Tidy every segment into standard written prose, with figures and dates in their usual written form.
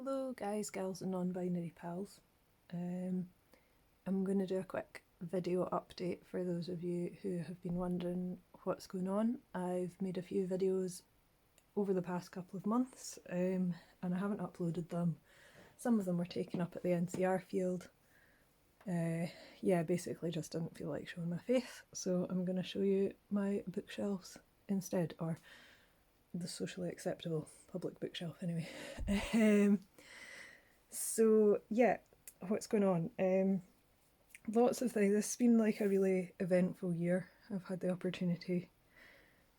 Hello guys, girls and non-binary pals. I'm going to do a quick video update for those of you who have been wondering what's going on. I've made a few videos over the past couple of months and I haven't uploaded them. Some of them were taken up at the NCR field. Basically just didn't feel like showing my face, so I'm going to show you my bookshelves instead, or the socially acceptable public bookshelf anyway. What's going on? Lots of things. This has been like a really eventful year. I've had the opportunity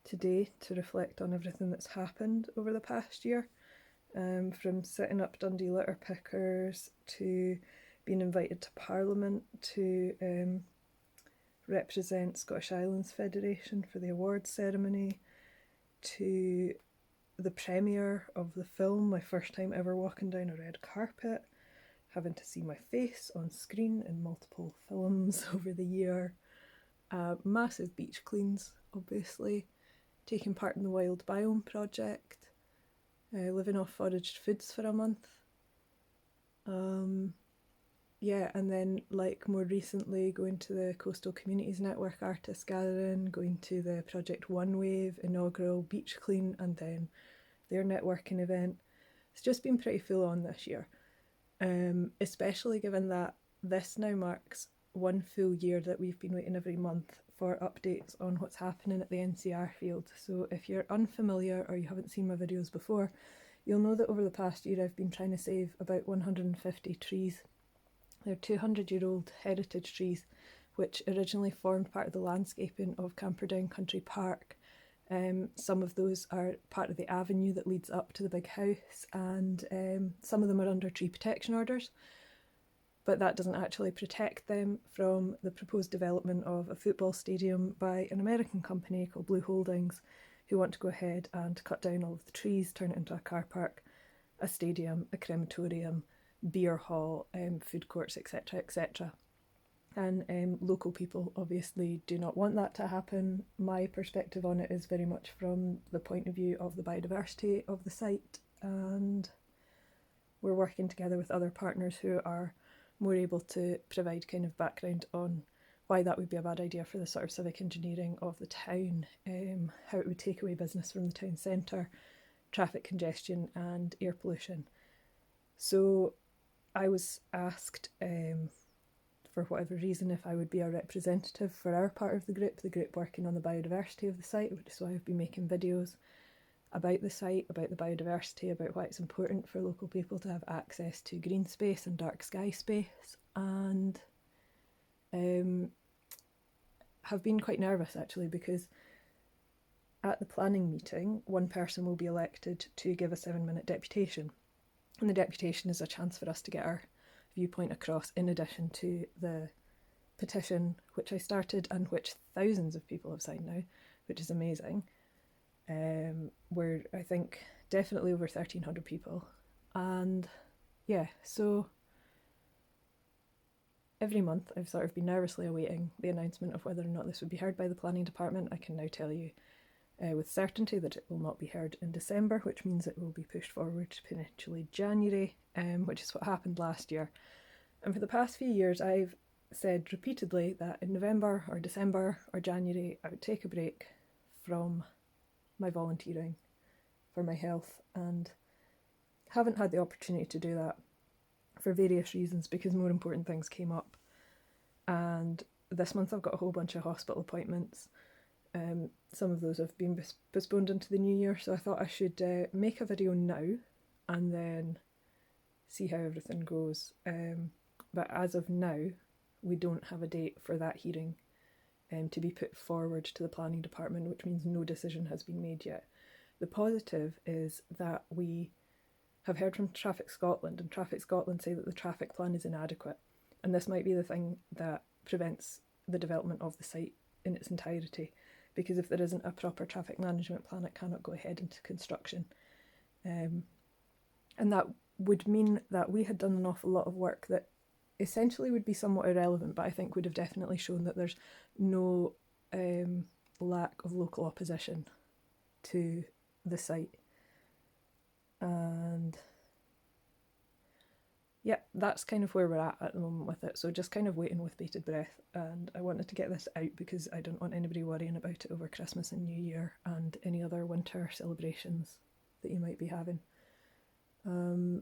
today to reflect on everything that's happened over the past year, from setting up Dundee litter pickers to being invited to Parliament to represent Scottish Islands Federation for the awards ceremony, to the premiere of the film, my first time ever walking down a red carpet, having to see my face on screen in multiple films over the year, massive beach cleans, obviously, taking part in the Wild Biome Project, living off foraged foods for a month. And then like more recently going to the Coastal Communities Network Artist Gathering, going to the Project One Wave inaugural beach clean and then their networking event. It's just been pretty full on this year, especially given that this now marks one full year that we've been waiting every month for updates on what's happening at the NCR field. So if you're unfamiliar or you haven't seen my videos before, you'll know that over the past year I've been trying to save about 150 trees. They're 200-year-old heritage trees which originally formed part of the landscaping of Camperdown Country Park. Some of those are part of the avenue that leads up to the big house, and some of them are under tree protection orders, but that doesn't actually protect them from the proposed development of a football stadium by an American company called Blue Holdings, who want to go ahead and cut down all of the trees, turn it into a car park, a stadium, a crematorium, beer hall, food courts, etc, etc. And local people obviously do not want that to happen. My perspective on it is very much from the point of view of the biodiversity of the site, and we're working together with other partners who are more able to provide kind of background on why that would be a bad idea for the sort of civic engineering of the town, how it would take away business from the town centre, traffic congestion and air pollution. So I was asked, for whatever reason, if I would be a representative for our part of the group working on the biodiversity of the site, which is why I've been making videos about the site, about the biodiversity, about why it's important for local people to have access to green space and dark sky space, and have been quite nervous actually, because at the planning meeting one person will be elected to give a 7-minute deputation, and the deputation is a chance for us to get our viewpoint across, in addition to the petition which I started and which thousands of people have signed now, which is amazing. We're, I think, definitely over 1,300 people, and so every month I've sort of been nervously awaiting the announcement of whether or not this would be heard by the planning department. I can now tell you with certainty that it will not be heard in December, which means it will be pushed forward to potentially January, which is what happened last year. And for the past few years I've said repeatedly that in November or December or January I would take a break from my volunteering for my health, and haven't had the opportunity to do that for various reasons, because more important things came up. And this month I've got a whole bunch of hospital appointments. Some of those have been postponed into the new year, so I thought I should make a video now and then see how everything goes. But as of now, we don't have a date for that hearing to be put forward to the planning department, which means no decision has been made yet. The positive is that we have heard from Traffic Scotland, and Traffic Scotland say that the traffic plan is inadequate, and this might be the thing that prevents the development of the site in its entirety, because if there isn't a proper traffic management plan it cannot go ahead into construction. And that would mean that we had done an awful lot of work that essentially would be somewhat irrelevant, but I think would have definitely shown that there's no lack of local opposition to the site. And yeah, that's kind of where we're at the moment with it. So just kind of waiting with bated breath. And I wanted to get this out because I don't want anybody worrying about it over Christmas and New Year and any other winter celebrations that you might be having. The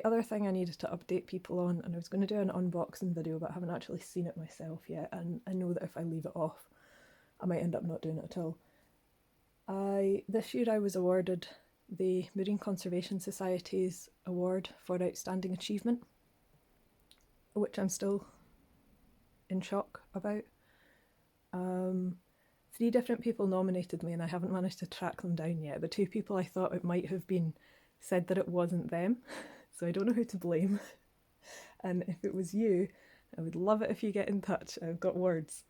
other thing I needed to update people on, and I was going to do an unboxing video, but I haven't actually seen it myself yet, and I know that if I leave it off, I might end up not doing it at all. This year I was awarded the Marine Conservation Society's award for outstanding achievement, which I'm still in shock about. 3 different people nominated me and I haven't managed to track them down yet. The 2 people I thought it might have been said that it wasn't them, so I don't know who to blame. And if it was you, I would love it if you get in touch. I've got words.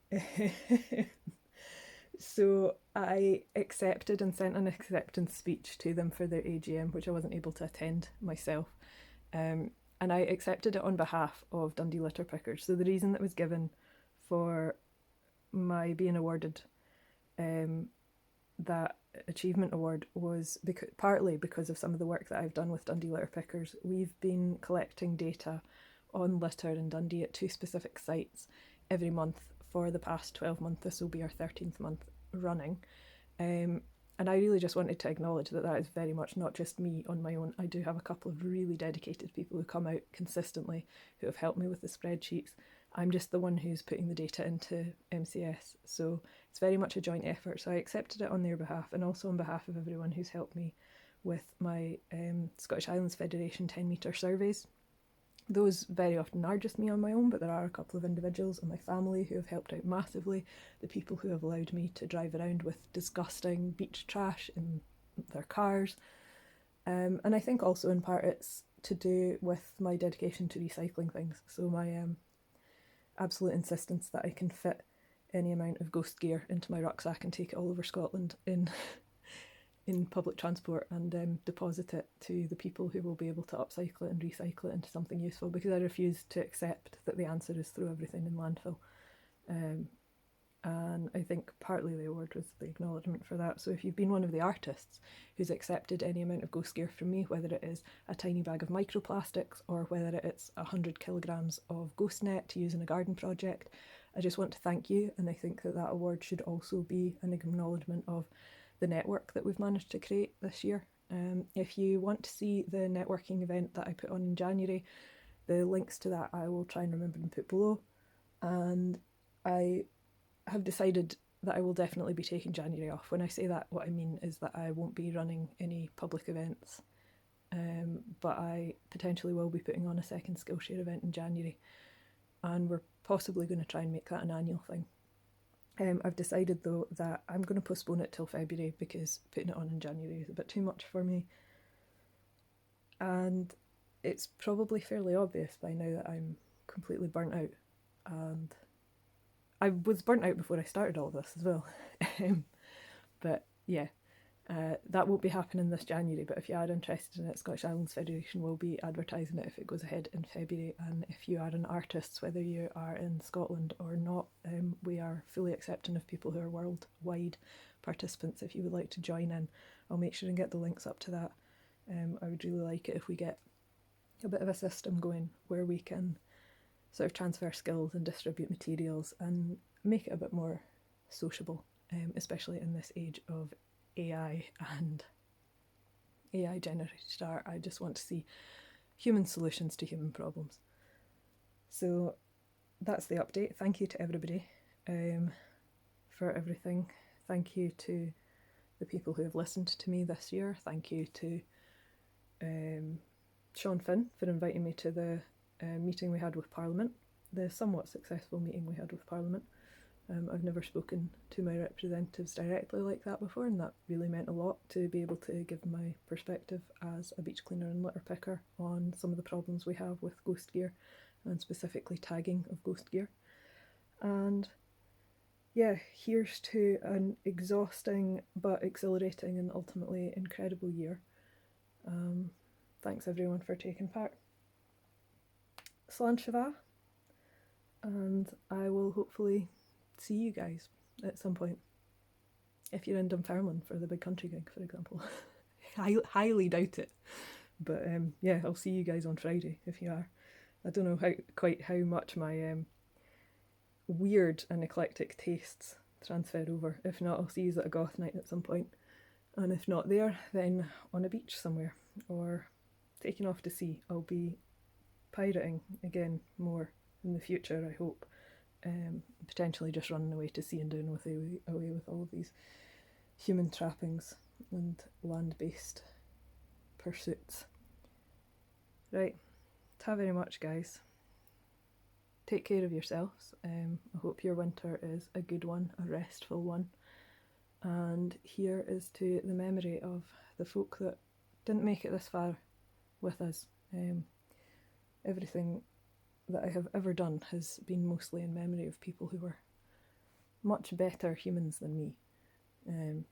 So I accepted and sent an acceptance speech to them for their AGM, which I wasn't able to attend myself. And I accepted it on behalf of Dundee Litter Pickers. So the reason that was given for my being awarded that achievement award was partly because of some of the work that I've done with Dundee Litter Pickers. We've been collecting data on litter in Dundee at 2 specific sites every month for the past 12 months. This will be our 13th month running. And I really just wanted to acknowledge that that is very much not just me on my own. I do have a couple of really dedicated people who come out consistently, who have helped me with the spreadsheets. I'm just the one who's putting the data into MCS. So it's very much a joint effort. So I accepted it on their behalf and also on behalf of everyone who's helped me with my Scottish Islands Federation 10-metre surveys. Those very often are just me on my own, but there are a couple of individuals in my family who have helped out massively. The people who have allowed me to drive around with disgusting beach trash in their cars. And I think also in part it's to do with my dedication to recycling things. So my absolute insistence that I can fit any amount of ghost gear into my rucksack and take it all over Scotland in public transport and deposit it to the people who will be able to upcycle it and recycle it into something useful, because I refuse to accept that the answer is throw everything in landfill. And I think partly the award was the acknowledgement for that. So if you've been one of the artists who's accepted any amount of ghost gear from me, whether it is a tiny bag of microplastics or whether it's 100 kilograms of ghost net to use in a garden project, I just want to thank you. And I think that that award should also be an acknowledgement of the network that we've managed to create this year. If you want to see the networking event that I put on in January, the links to that I will try and remember and put below. And I have decided that I will definitely be taking January off. When I say that, what I mean is that I won't be running any public events, but I potentially will be putting on a second Skillshare event in January, and we're possibly going to try and make that an annual thing. I've decided though that I'm going to postpone it till February because putting it on in January is a bit too much for me. And it's probably fairly obvious by now that I'm completely burnt out. And I was burnt out before I started all this as well. But yeah, that won't be happening this January, but if you are interested in it, Scottish Islands Federation will be advertising it if it goes ahead in February. And if you are an artist, whether you are in Scotland or not, we are fully accepting of people who are worldwide participants. If you would like to join in, I'll make sure and get the links up to that. I would really like it if we get a bit of a system going where we can sort of transfer skills and distribute materials and make it a bit more sociable, especially in this age of AI and AI generated art. I just want to see human solutions to human problems. So that's the update. Thank you to everybody for everything. Thank you to the people who have listened to me this year. Thank you to Sean Finn for inviting me to the meeting we had with Parliament, the somewhat successful meeting we had with Parliament. I've never spoken to my representatives directly like that before, and that really meant a lot to be able to give my perspective as a beach cleaner and litter picker on some of the problems we have with ghost gear, and specifically tagging of ghost gear. And yeah, here's to an exhausting but exhilarating and ultimately incredible year. Thanks everyone for taking part. Slán Siva, and I will hopefully see you guys at some point. If you're in Dunfermline for the Big Country gig, for example. Highly doubt it, But yeah, I'll see you guys on Friday if you are. I don't know quite how much my weird and eclectic tastes transfer over. If not, I'll see you at a goth night at some point. And if not there, then on a beach somewhere or taking off to sea. I'll be pirating again more in the future, I hope. Potentially just running away to sea and doing away with all of these human trappings and land-based pursuits. Right, ta very much, guys. Take care of yourselves. I hope your winter is a good one, a restful one. And here is to the memory of the folk that didn't make it this far with us. Everything that I have ever done has been mostly in memory of people who were much better humans than me. And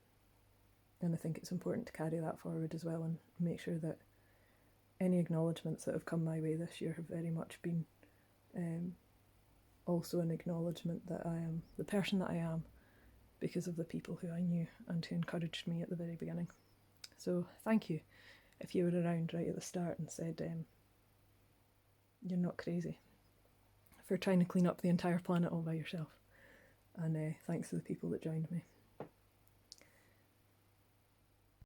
I think it's important to carry that forward as well and make sure that any acknowledgements that have come my way this year have very much been also an acknowledgement that I am the person that I am because of the people who I knew and who encouraged me at the very beginning. So thank you if you were around right at the start and said, you're not crazy for trying to clean up the entire planet all by yourself. And thanks to the people that joined me.